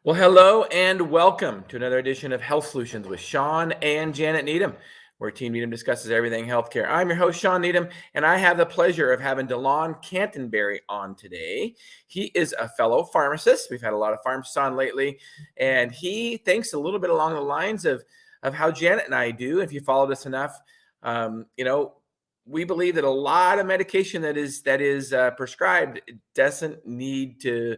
Well, hello and welcome to another edition of Health Solutions with Shawn and Janet Needham, where Team Needham discusses everything healthcare. I'm your host, Shawn Needham, and I have the pleasure of having DeLon Canterbury on today. He is a fellow pharmacist. We've had a lot of pharmacists on lately, and he thinks a little bit along the lines of how Janet and I do. If you followed us enough, we believe that a lot of medication that is prescribed doesn't need to.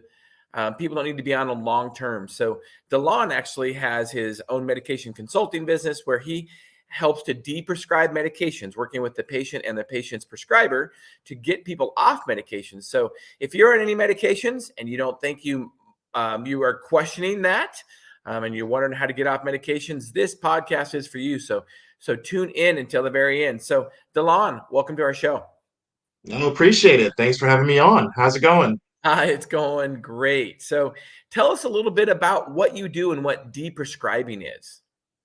People don't need to be on them long term. So DeLon actually has his own medication consulting business where he helps to de-prescribe medications, working with the patient and the patient's prescriber to get people off medications. So if you're on any medications and you don't think you are questioning that, and you're wondering how to get off medications, this podcast is for you. So tune in until the very end. So DeLon, welcome to our show. No, appreciate it. Thanks for having me on. How's it going? Hi, it's going great. So tell us a little bit about what you do and what deprescribing is.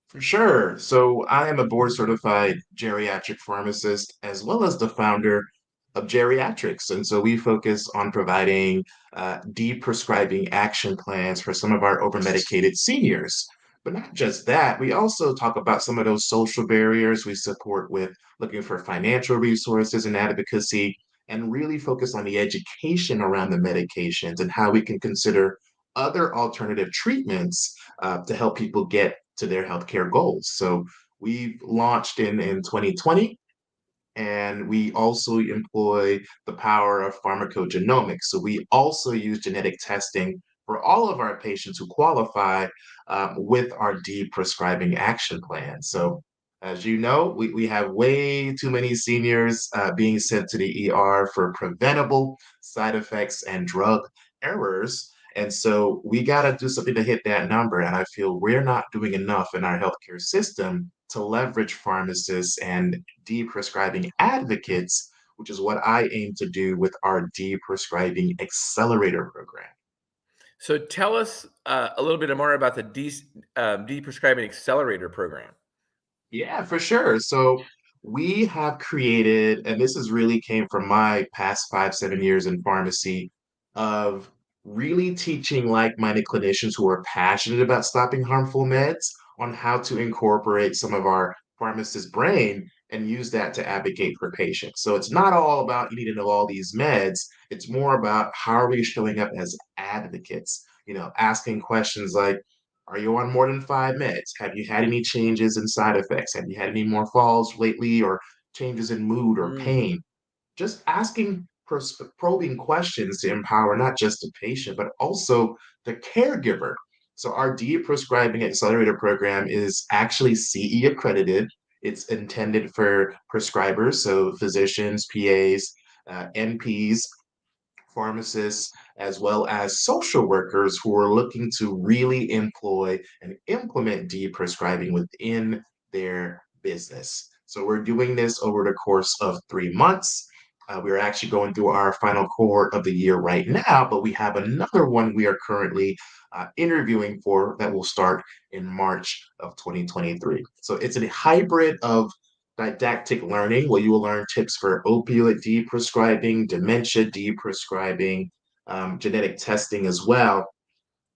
For sure. So I am a board certified geriatric pharmacist as well as the founder of Geriatrics. And so we focus on providing de-prescribing action plans for some of our overmedicated seniors. But not just that, we also talk about some of those social barriers we support with looking for financial resources and advocacy, and really focus on the education around the medications and how we can consider other alternative treatments to help people get to their healthcare goals. So we've launched in 2020, and we also employ the power of pharmacogenomics. So we also use genetic testing for all of our patients who qualify with our de-prescribing action plan. So as you know, we have way too many seniors being sent to the ER for preventable side effects and drug errors. And so we got to do something to hit that number. And I feel we're not doing enough in our healthcare system to leverage pharmacists and de-prescribing advocates, which is what I aim to do with our de-prescribing accelerator program. So tell us a little bit more about the deprescribing accelerator program. Yeah, for sure. So we have created, and this has really came from my past 5, 7 years in pharmacy, of really teaching like-minded clinicians who are passionate about stopping harmful meds on how to incorporate some of our pharmacist brain and use that to advocate for patients. So it's not all about you need to know all these meds. It's more about how are we showing up as advocates, asking questions like, are you on more than 5 meds? Have you had any changes in side effects? Have you had any more falls lately or changes in mood or Mm. pain? Just asking probing questions to empower not just the patient, but also the caregiver. So, our de-prescribing accelerator program is actually CE accredited. It's intended for prescribers, so physicians, PAs, NPs, pharmacists, as well as social workers who are looking to really employ and implement de-prescribing within their business. So we're doing this over the course of 3 months. We're actually going through our final cohort of the year right now, but we have another one we are currently interviewing for that will start in March of 2023. So it's a hybrid of didactic learning where you will learn tips for opioid de-prescribing, dementia de-prescribing, genetic testing as well.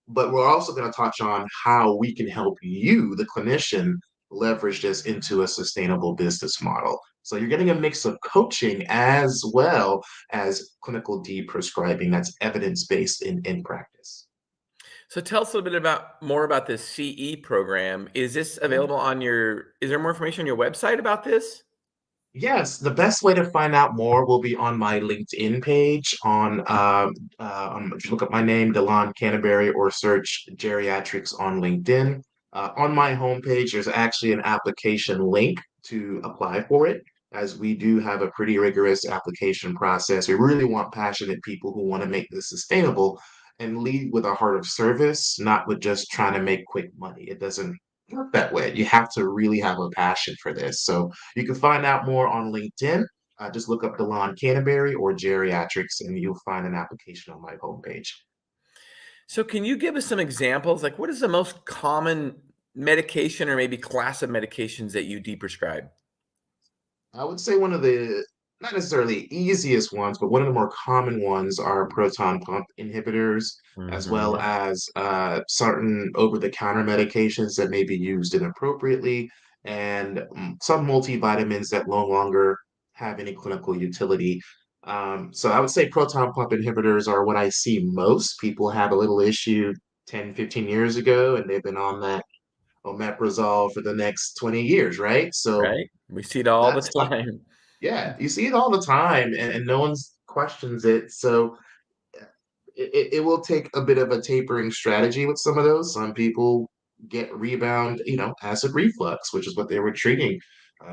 But we're also going to touch on how we can help you, the clinician, leverage this into a sustainable business model. So you're getting a mix of coaching as well as clinical de-prescribing that's evidence-based in practice. So tell us a little bit more about this CE program. Is this Yeah. available is there more information on your website about this? Yes, the best way to find out more will be on my LinkedIn page. If you look up my name, DeLon Canterbury, or search Geriatrics on LinkedIn. On my homepage, there's actually an application link to apply for it, as we do have a pretty rigorous application process. We really want passionate people who want to make this sustainable and lead with a heart of service, not with just trying to make quick money. It doesn't work that way. You have to really have a passion for this. So you can find out more on LinkedIn. Just look up DeLon Canterbury or Geriatrics, and you'll find an application on my homepage. So can you give us some examples? Like what is the most common medication or maybe class of medications that you deprescribe? I would say one of the not necessarily easiest ones, but one of the more common ones are proton pump inhibitors, as well Hmm. as certain over-the-counter medications that may be used inappropriately, and some multivitamins that no longer have any clinical utility. So I would say proton pump inhibitors are what I see most. People had a little issue 10, 15 years ago, and they've been on that omeprazole for the next 20 years, right? So Right? We see it all the that's some time. yeah, you see it all the time, and no one's questions it. So it will take a bit of a tapering strategy with some of those. Some people get rebound, acid reflux, which is what they were treating.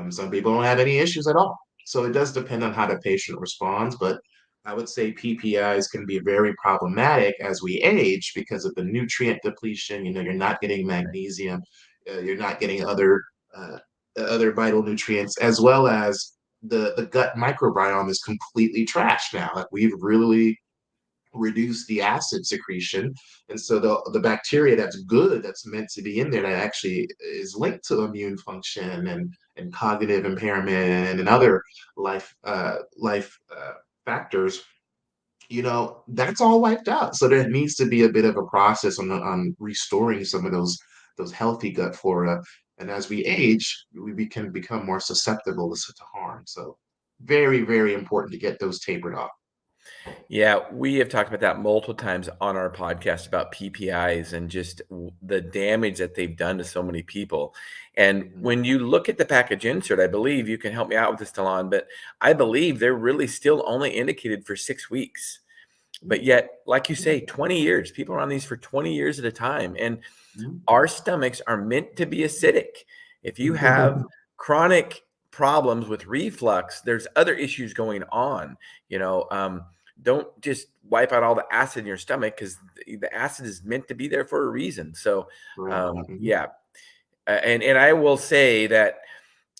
Some people don't have any issues at all. So it does depend on how the patient responds, but I would say PPIs can be very problematic as we age because of the nutrient depletion. You're not getting magnesium, you're not getting uh, other vital nutrients, as well as the gut microbiome is completely trashed now. Like we've really reduce the acid secretion. And so the bacteria that's good, that's meant to be in there, that actually is linked to immune function and cognitive impairment and other life factors, that's all wiped out. So there needs to be a bit of a process on restoring some of those healthy gut flora. And as we age, we can become more susceptible to harm. So very, very important to get those tapered off. Yeah, we have talked about that multiple times on our podcast about PPIs and just the damage that they've done to so many people. And Mhm. when you look at the package insert, I believe you can help me out with this, Delon, but I believe they're really still only indicated for 6 weeks. But yet, like you say, 20 years, people are on these for 20 years at a time. And our stomachs are meant to be acidic. If you have chronic problems with reflux, there's other issues going on. You know, don't just wipe out all the acid in your stomach because the acid is meant to be there for a reason. So, Correct. yeah, and I will say that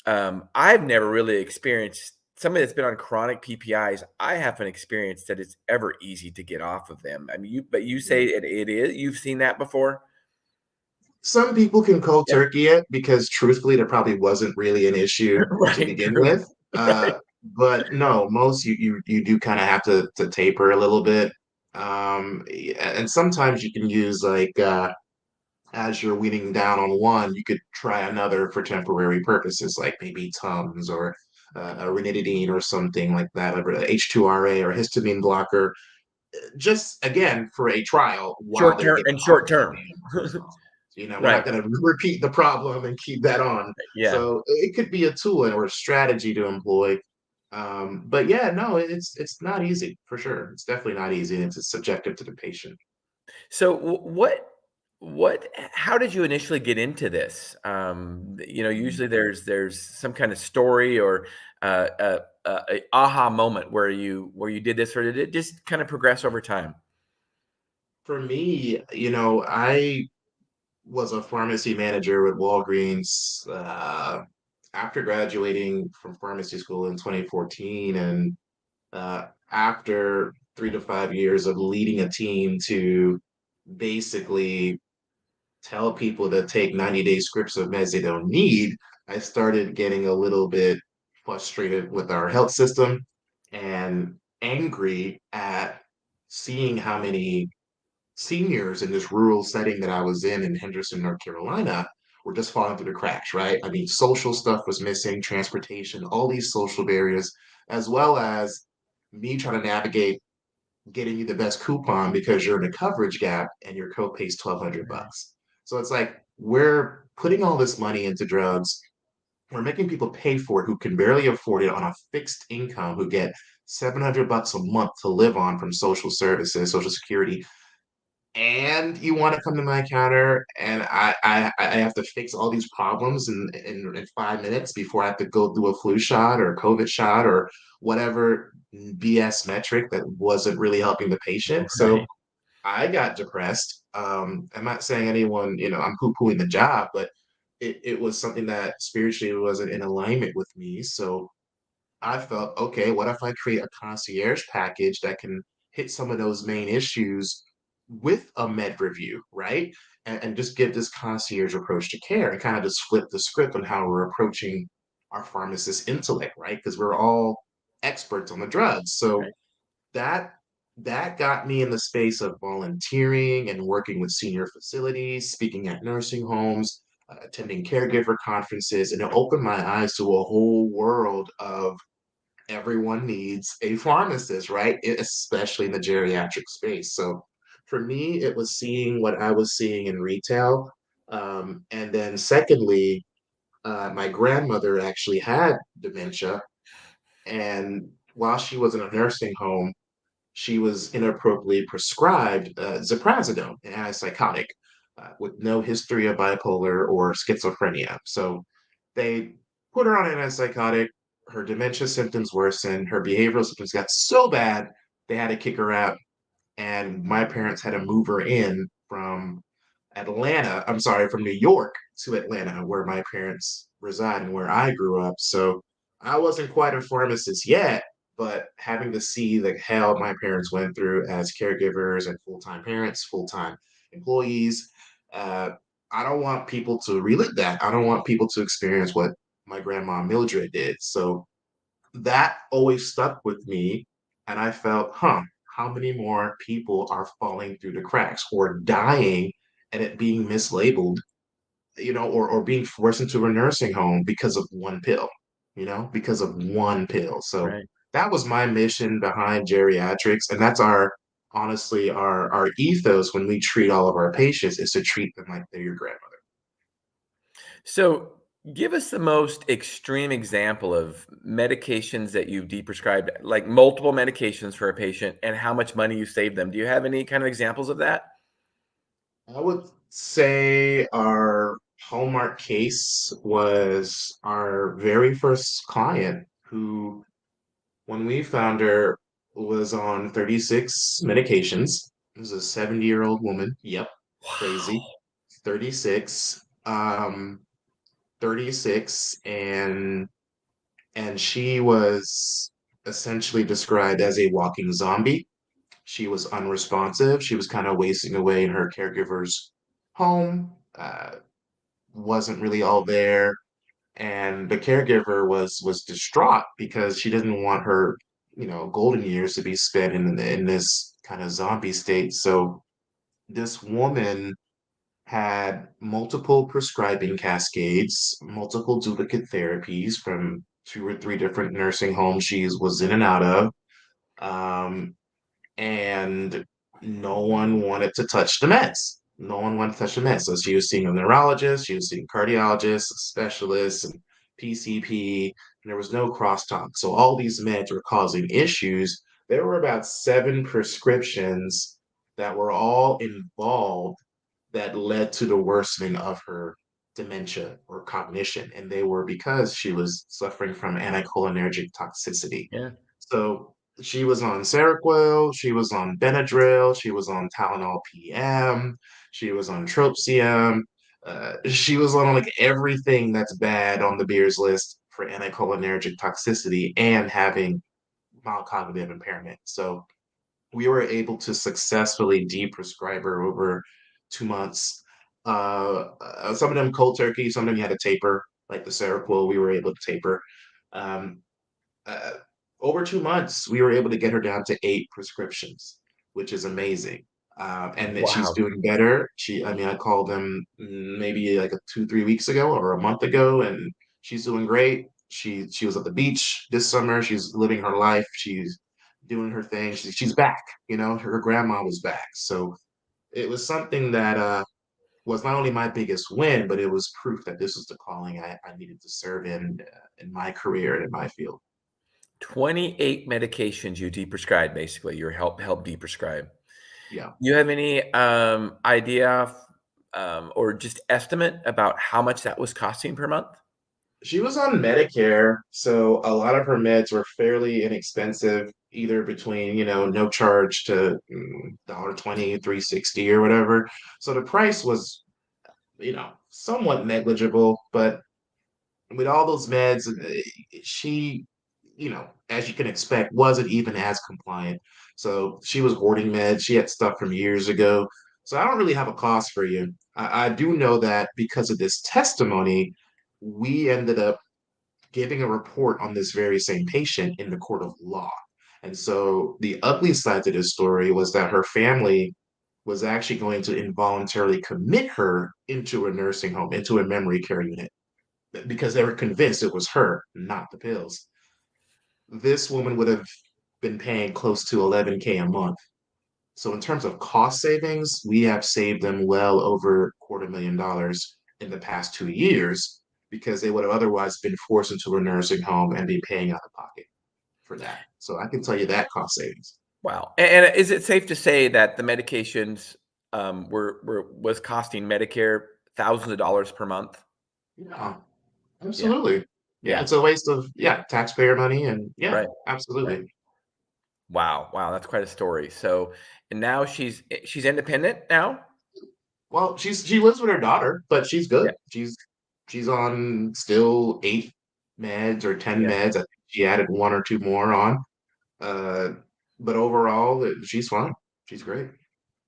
I've never really experienced somebody that's been on chronic PPIs. I haven't experienced that it's ever easy to get off of them. I mean, but you say it is. You've seen that before. Some people can cold Yeah. turkey it because truthfully, there probably wasn't really an issue to Right. begin True. with. But no, most you do kind of have to taper a little bit. And sometimes you can use like as you're weaning down on one, you could try another for temporary purposes, like maybe Tums or a ranitidine or something like that, or a H2RA or a histamine blocker, just again for a trial while Short they're term getting and off short of term. omeprazole. We're not Right. going to repeat the problem and keep that on. Yeah. So it could be a tool or a strategy to employ. But yeah, no, it's not easy for sure. It's definitely not easy, and it's subjective to the patient. So how did you initially get into this? Usually there's some kind of story or a aha moment where you did this, or did it just kind of progress over time? For me, I was a pharmacy manager with Walgreens after graduating from pharmacy school in 2014, and after 3 to 5 years of leading a team to basically tell people to take 90-day scripts of meds they don't need, I started getting a little bit frustrated with our health system and angry at seeing how many seniors in this rural setting that I was in Henderson, North Carolina, were just falling through the cracks, right? I mean, social stuff was missing, transportation, all these social barriers, as well as me trying to navigate getting you the best coupon because you're in a coverage gap and your copay is 1,200 Right. bucks. So it's like we're putting all this money into drugs. We're making people pay for it who can barely afford it on a fixed income, who get 700 bucks a month to live on from social services, social security, and you want to come to my counter and I have to fix all these problems in 5 minutes before I have to go do a flu shot or a COVID shot or whatever BS metric that wasn't really helping the patient. So Right. I got depressed. I'm not saying anyone, I'm poo-pooing the job, but it was something that spiritually wasn't in alignment with me. So I felt, okay, what if I create a concierge package that can hit some of those main issues with a med review, right? And just give this concierge approach to care and kind of just flip the script on how we're approaching our pharmacist intellect, right? Because we're all experts on the drugs. So Right. that that got me in the space of volunteering and working with senior facilities, speaking at nursing homes, attending caregiver conferences, and it opened my eyes to a whole world of everyone needs a pharmacist, right? Especially in the geriatric space. So for me, it was seeing what I was seeing in retail. And then secondly, my grandmother actually had dementia. And while she was in a nursing home, she was inappropriately prescribed ziprasidone, an antipsychotic, with no history of bipolar or schizophrenia. So they put her on an antipsychotic. Her dementia symptoms worsened. Her behavioral symptoms got so bad they had to kick her out. And my parents had to move her in from from New York to Atlanta, where my parents reside and where I grew up. So I wasn't quite a pharmacist yet, but having to see the hell my parents went through as caregivers and full-time parents, full-time employees, uh, I don't want people to relive that. I don't want people to experience what my grandma Mildred did. So that always stuck with me. And I felt, how many more people are falling through the cracks or dying and it being mislabeled, or being forced into a nursing home because of one pill, because of one pill. So Right. that was my mission behind geriatrics. And that's honestly, our ethos when we treat all of our patients is to treat them like they're your grandmother. So give us the most extreme example of medications that you've deprescribed, like multiple medications for a patient, and how much money you saved them. Do you have any kind of examples of that? I would say our hallmark case was our very first client who, when we found her, was on 36 medications. It was a 70-year-old woman. Yep, crazy. Wow. 36. 36 and she was essentially described as a walking zombie. She was unresponsive. She was kind of wasting away in her caregiver's home, wasn't really all there. And the caregiver was distraught because she didn't want her, golden years to be spent in this kind of zombie state. So this woman had multiple prescribing cascades, multiple duplicate therapies from two or three different nursing homes she was in and out of. Um, and no one wanted to touch the meds. No one wanted to touch the meds. So she was seeing a neurologist, she was seeing cardiologists, specialists, and PCP, and there was no crosstalk. So all these meds were causing issues. There were about 7 prescriptions that were all involved that led to the worsening of her dementia or cognition. And they were because she was suffering from anticholinergic toxicity. Yeah. So she was on Seroquel, she was on Benadryl, she was on Tylenol PM, she was on Tropium, she was on like everything that's bad on the beers list for anticholinergic toxicity and having mild cognitive impairment. So we were able to successfully de-prescribe her over 2 months. Some of them cold turkey, some of them you had to taper, like the Seroquel, we were able to taper. Um, uh, Over 2 months, we were able to get her down to 8 prescriptions, which is amazing. And that she's Wow. doing better. I called them maybe like 2, 3 weeks ago or a month ago, and she's doing great. She was at the beach this summer. She's living her life. She's doing her thing. She's back. Her grandma was back. So it was something that was not only my biggest win, but it was proof that this was the calling I needed to serve in my career and in my field. 28 medications you deprescribed, basically. You help deprescribe. Yeah. You have any idea or just estimate about how much that was costing per month? She was on Medicare, so a lot of her meds were fairly inexpensive, either between, no charge to $1.20, 3.60 or whatever. So the price was, somewhat negligible, but with all those meds, she, as you can expect, wasn't even as compliant. So she was hoarding meds. She had stuff from years ago. So I don't really have a cost for you. I do know that because of this testimony, we ended up giving a report on this very same patient in the court of law. And so the ugly side to this story was that her family was actually going to involuntarily commit her into a nursing home, into a memory care unit, because they were convinced it was her, not the pills. This woman would have been paying close to 11K a month. So in terms of cost savings, we have saved them well over $250,000 in the past 2 years because they would have otherwise been forced into a nursing home and be paying out of pocket for that. So I can tell you that cost savings. Wow. And is it safe to say that the medications was costing Medicare thousands of dollars per month? Yeah, Yeah. absolutely. Yeah, Yeah. it's a waste of taxpayer money and yeah, Right. Right. absolutely. Wow. Wow. That's quite a story. So, and now she's independent now. Well, she lives with her daughter, but she's Yeah. good. She's on still 8 meds or 10 Yeah. meds. I think she added one or two more on. Uh, but overall, she's fine. She's great.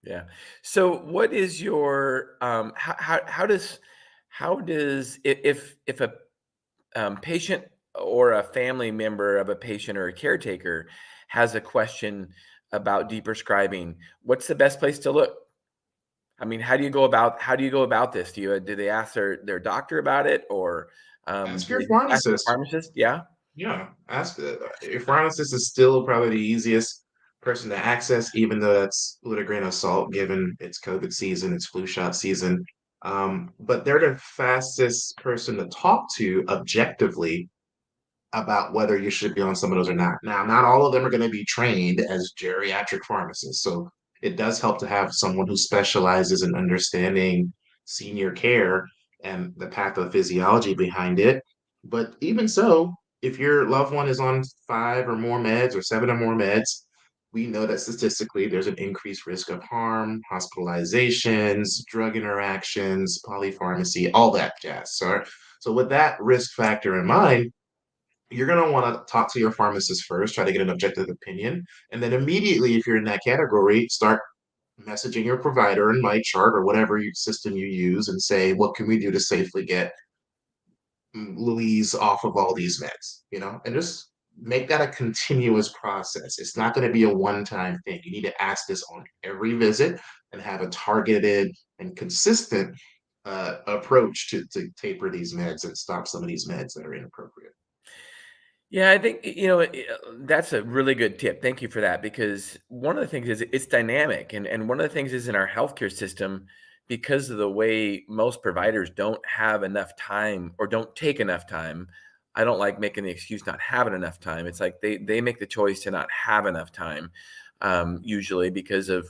Yeah. So what is your how does if a patient or a family member of a patient or a caretaker has a question about deprescribing, what's the best place to look? I mean, how do you go about this? Do they ask their doctor about it, or Ask do your they just ask their pharmacist. pharmacist? Yeah. Yeah, ask your pharmacist is still probably the easiest person to access, even though that's with a grain of salt, given it's COVID season, it's flu shot season. But they're the fastest person to talk to objectively about whether you should be on some of those or not. Now, not all of them are going to be trained as geriatric pharmacists. So it does help to have someone who specializes in understanding senior care and the pathophysiology behind it. But even so, if your loved one is on 5 or more meds or 7 or more meds, we know that statistically there's an increased risk of harm, hospitalizations, drug interactions, polypharmacy, all that jazz. So with that risk factor in mind, you're going to want to talk to your pharmacist first, try to get an objective opinion. And then immediately, if you're in that category, start messaging your provider in my chart or whatever system you use and say, what can we do to safely get Louise off of all these meds, and just make that a continuous process. It's not going to be a one-time thing. You need to ask this on every visit and have a targeted and consistent approach to taper these meds and stop some of these meds that are inappropriate. Yeah, I think that's a really good tip. Thank you for that, because one of the things is it's dynamic, and one of the things is in our healthcare system, because of the way most providers don't have enough time or don't take enough time. I don't like making the excuse not having enough time. It's like they make the choice to not have enough time, usually because of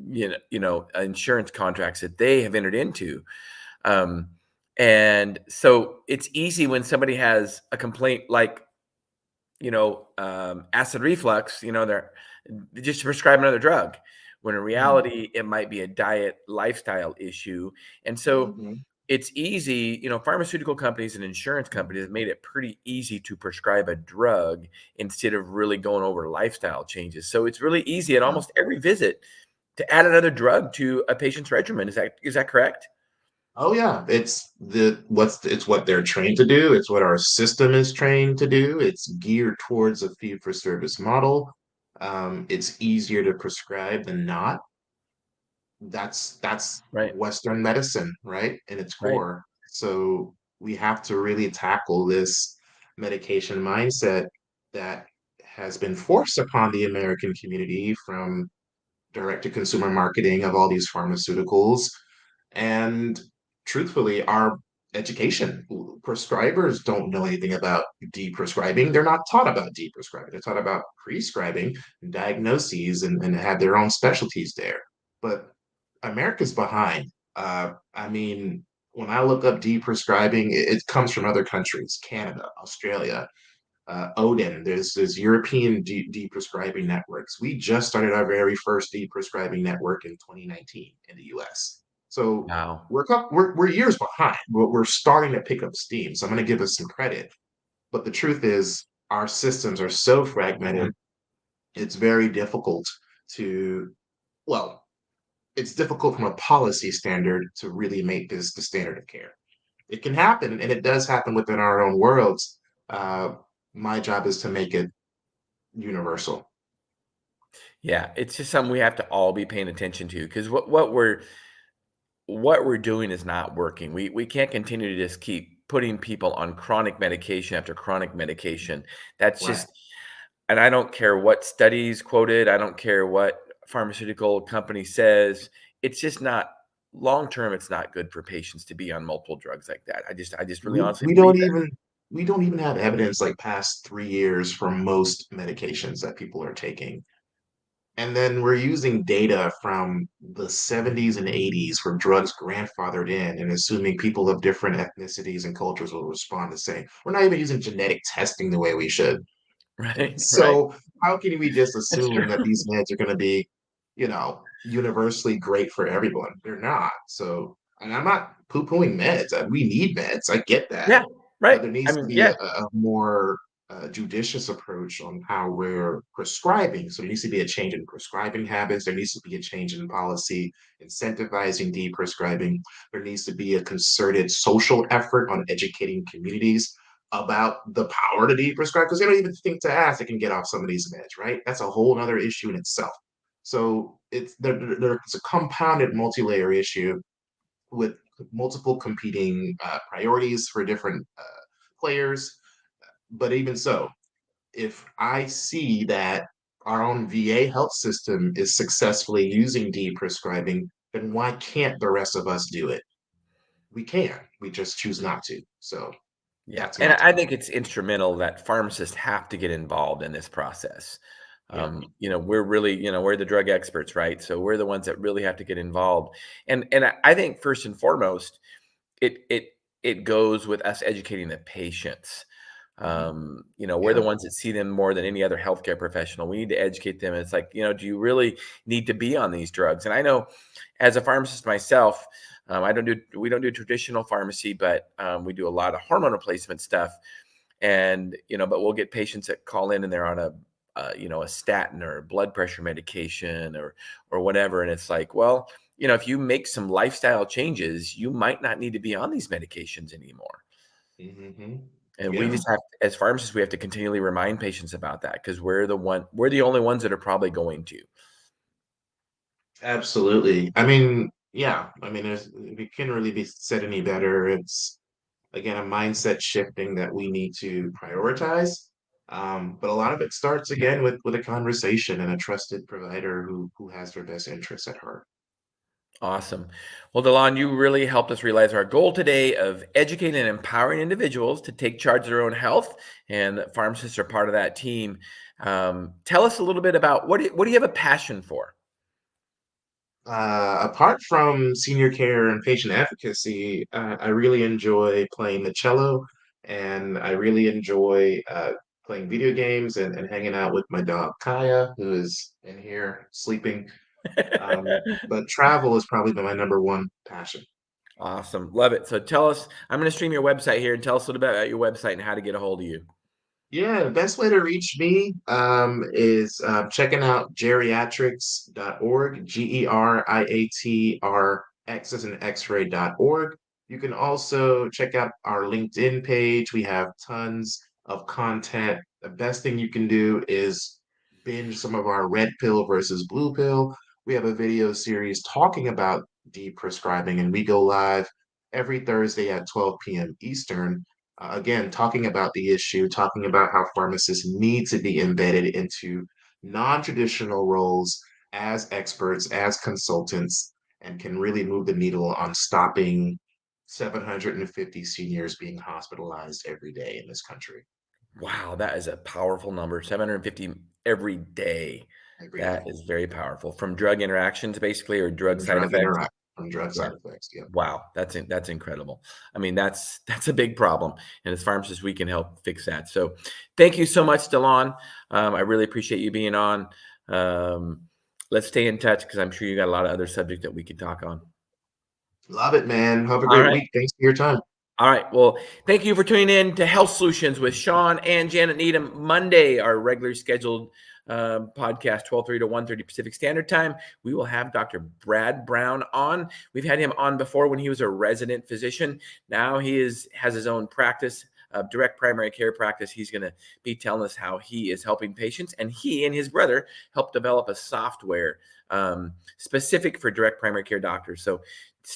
insurance contracts that they have entered into. Um, and so it's easy when somebody has a complaint like acid reflux, they're just to prescribe another drug, when in Mhm. reality, it might be a diet lifestyle issue. And so Mhm. it's easy, pharmaceutical companies and insurance companies have made it pretty easy to prescribe a drug instead of really going over lifestyle changes. So it's really easy at Yeah. almost every visit to add another drug to a patient's regimen. Is that correct? Oh yeah, it's what they're trained to do. It's what our system is trained to do. It's geared towards a fee for service model. It's easier to prescribe than not. That's Right. Western medicine, right? In its Right. core. So we have to really tackle this medication mindset that has been forced upon the American community from direct to consumer marketing of all these pharmaceuticals. And truthfully, our education, prescribers don't know anything about deprescribing. They're not taught about deprescribing. They're taught about prescribing, diagnoses, and have their own specialties there. But America's behind. I mean, when I look up deprescribing, it comes from other countries, Canada, Australia, Odin. There's European deprescribing networks. We just started our very first deprescribing network in 2019 in the US. So Wow. we're years behind, but we're starting to pick up steam. So I'm going to give us some credit. But the truth is, our systems are so fragmented. It's very difficult to, well, it's difficult from a policy standard to really make this the standard of care. It can happen, and it does happen within our own worlds. My job is to make it universal. Yeah, it's just something we have to all be paying attention to, because what we're doing is not working. We can't continue to just keep putting people on chronic medication after chronic medication. That's Right. just, and I don't care what studies quoted, I don't care what pharmaceutical company says. It's just not long term. It's not good for patients to be on multiple drugs like that. I just really We honestly we believe don't that. even we don't even have evidence like past 3 years for most medications that people are taking. And then we're using data from the 70s and 80s for drugs grandfathered in and assuming people of different ethnicities and cultures will respond the same. We're not even using genetic testing the way we should. Right, right. So how can we just That's true. assume that these meds are going to be, universally great for everyone? They're not. So, and I'm not poo-pooing meds. We need meds. I get that. Yeah, But right. there I needs to mean, be yeah, a more judicious approach on how we're prescribing. So there needs to be a change in prescribing habits. There needs to be a change in policy incentivizing de-prescribing. There needs to be a concerted social effort on educating communities about the power to de-prescribe because they don't even think to ask they can get off some of these meds, right? That's a whole other issue in itself. So it's a compounded multi-layer issue with multiple competing priorities for different players. But even so, if I see that our own VA health system is successfully using de-prescribing, then why can't the rest of us do it? We can. We just choose not to. So yeah, that's and my I take. think it's instrumental that pharmacists have to get involved in this process. Yeah. We're really, we're the drug experts, right? So we're the ones that really have to get involved. And I think first and foremost, it goes with us educating the patients. Mhm. We're the Yeah. ones that see them more than any other healthcare professional. We need to educate them. It's like, do you really need to be on these drugs? And I know, as a pharmacist myself, we don't do traditional pharmacy, but we do a lot of hormone replacement stuff. And but we'll get patients that call in and they're on a statin or blood pressure medication or whatever, and it's like, well, if you make some lifestyle changes, you might not need to be on these medications anymore. Mhm. And we Yeah. just have, as pharmacists, we have to continually remind patients about that, because we're the only ones that are probably going to. Absolutely. I mean, yeah. I mean, we can't really be said any better. It's again a mindset shifting that we need to prioritize. But a lot of it starts again with a conversation and a trusted provider who has their best interests at heart. Awesome. Well, DeLon, you really helped us realize our goal today of educating and empowering individuals to take charge of their own health, and pharmacists are part of that team. Tell us a little bit about what do you have a passion for? Apart from senior care and patient advocacy, I really enjoy playing the cello, and I really enjoy playing video games and hanging out with my dog Kaya, who is in here sleeping. But travel has probably been my number one passion. Awesome. Love it. So tell us, I'm going to stream your website here, and tell us a little bit about your website and how to get a hold of you. Yeah, the best way to reach me is checking out geriatrics.org, Geriatrx as an X-ray.org. You can also check out our LinkedIn page. We have tons of content. The best thing you can do is binge some of our red pill versus blue pill. We have a video series talking about deprescribing, and we go live every Thursday at 12 p.m. Eastern again, talking about the issue, talking about how pharmacists need to be embedded into non traditional roles as experts, as consultants, and can really move the needle on stopping 750 seniors being hospitalized every day in this country. Wow, that is a powerful number. 750 every day. Every That day. is very powerful. From drug interactions, basically, or drug From side drug effects. interact from drug Yeah. side effects. Yeah. Wow, that's incredible. I mean, that's a big problem, and as pharmacists, we can help fix that. So, thank you so much, DeLon. I really appreciate you being on. Let's stay in touch, because I'm sure you got a lot of other subjects that we could talk on. Love it, man. Have a All great right. week. Thanks for your time. All right. Well, thank you for tuning in to Health Solutions with Shawn and Janet Needham. Monday, our regularly scheduled podcast, 12:30 to 1:30 Pacific Standard Time. We will have Dr. Brad Brown on. We've had him on before when he was a resident physician. Now he has his own practice direct primary care practice. He's going to be telling us how he is helping patients, and he and his brother helped develop a software specific for direct primary care doctors. So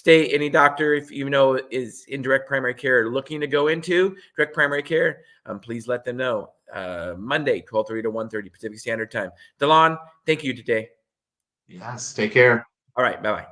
any doctor, if you know is in direct primary care, looking to go into direct primary care, please let them know. Monday, 12:30 to 1:30 Pacific Standard Time. DeLon, thank you today. Yes, take care. All right, bye-bye.